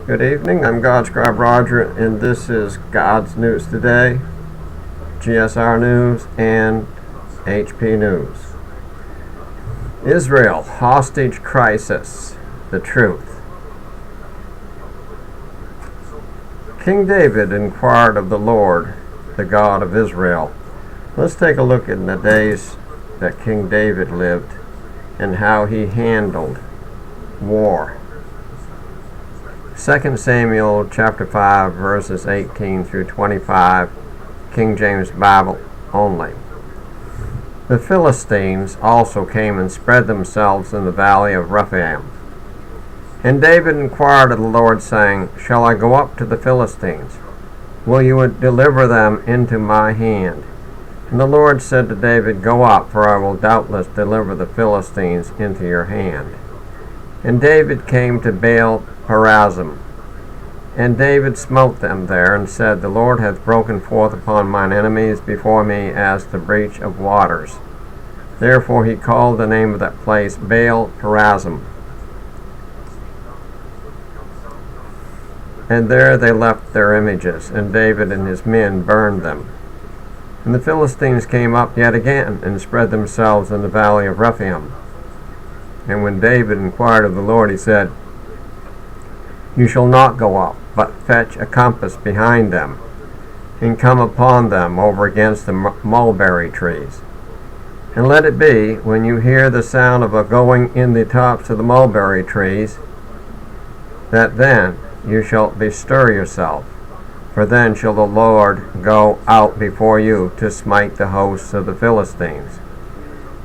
Good evening, I'm God Scribe Roger, and this is God's News Today, GSR News, and HP News. Israel, hostage crisis, the truth. King David inquired of the Lord, the God of Israel. Let's take a look at the days that King David lived and how he handled war. 2 Samuel chapter 5 verses 18 through 25, King James Bible only. The Philistines also came and spread themselves in the valley of Rephaim. And David inquired of the Lord, saying, Shall I go up to the Philistines? Will you deliver them into my hand? And the Lord said to David, Go up, for I will doubtless deliver the Philistines into your hand. And David came to Baal-perazim. And David smote them there, and said, The Lord hath broken forth upon mine enemies before me as the breach of waters. Therefore he called the name of that place Baal-perazim. And there they left their images, and David and his men burned them. And the Philistines came up yet again, and spread themselves in the valley of Rephaim. And when David inquired of the Lord, he said, You shall not go up, but fetch a compass behind them, and come upon them over against the mulberry trees. And let it be, when you hear the sound of a going in the tops of the mulberry trees, that then you shall bestir yourself, for then shall the Lord go out before you to smite the hosts of the Philistines.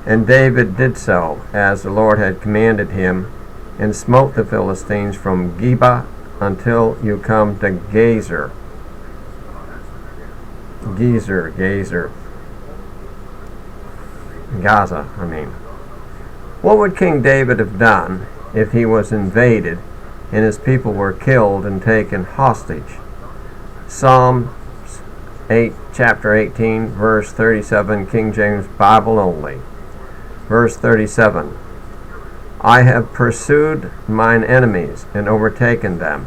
And David did so, as the Lord had commanded him, and smote the Philistines from Geba until you come to Gazer. Gaza. What would King David have done if he was invaded and his people were killed and taken hostage? Psalms 8, chapter 18, verse 37, King James Bible only. Verse 37, I have pursued mine enemies and overtaken them,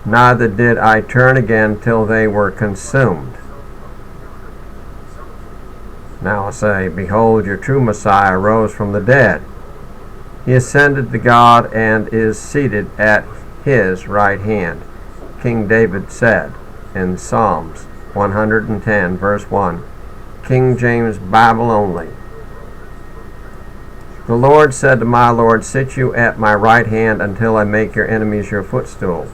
neither did I turn again till they were consumed. Now I say, Behold, your true Messiah rose from the dead. He ascended to God and is seated at his right hand. King David said in Psalms 110, verse 1, King James Bible only. The Lord said to my Lord, Sit you at my right hand until I make your enemies your footstool.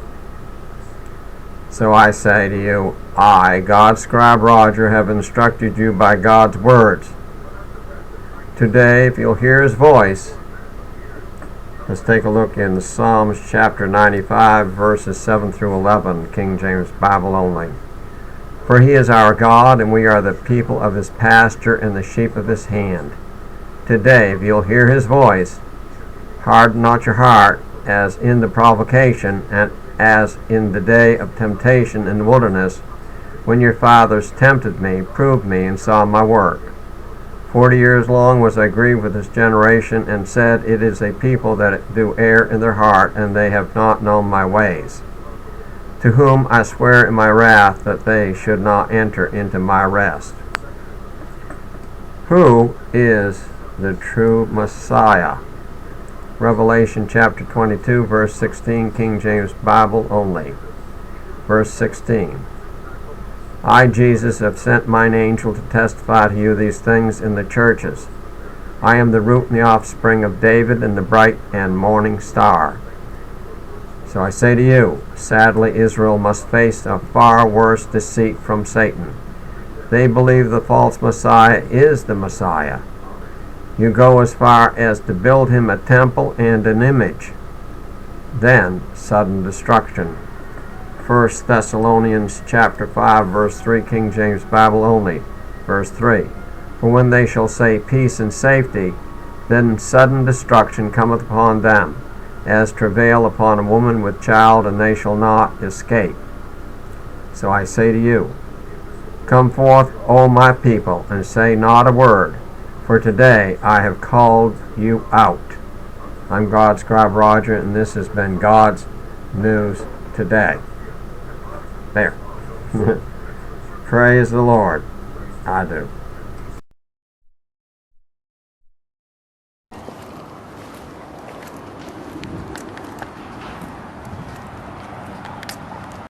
So I say to you, I, God Scribe Roger, have instructed you by God's words. Today, if you'll hear his voice, let's take a look in Psalms chapter 95, verses 7 through 11, King James Bible only. For he is our God, and we are the people of his pasture and the sheep of his hand. Today, if you'll hear his voice, harden not your heart, as in the provocation, and as in the day of temptation in the wilderness, when your fathers tempted me, proved me, and saw my work. 40 years long was I grieved with this generation, and said, It is a people that do err in their heart, and they have not known my ways. To whom I swear in my wrath that they should not enter into my rest. Who is the true Messiah? Revelation chapter 22, verse 16, King James Bible only. Verse 16. I, Jesus, have sent mine angel to testify to you these things in the churches. I am the root and the offspring of David, and the bright and morning star. So I say to you, sadly Israel must face a far worse deceit from Satan. They believe the false Messiah is the Messiah. You go as far as to build him a temple and an image. Then sudden destruction. 1 Thessalonians chapter 5, verse 3, King James Bible only. Verse 3. For when they shall say peace and safety, then sudden destruction cometh upon them, as travail upon a woman with child, and they shall not escape. So I say to you, Come forth, O my people, and say not a word, for today I have called you out. I'm God Scribe Roger, and this has been God's News today. There. Praise the Lord. I do.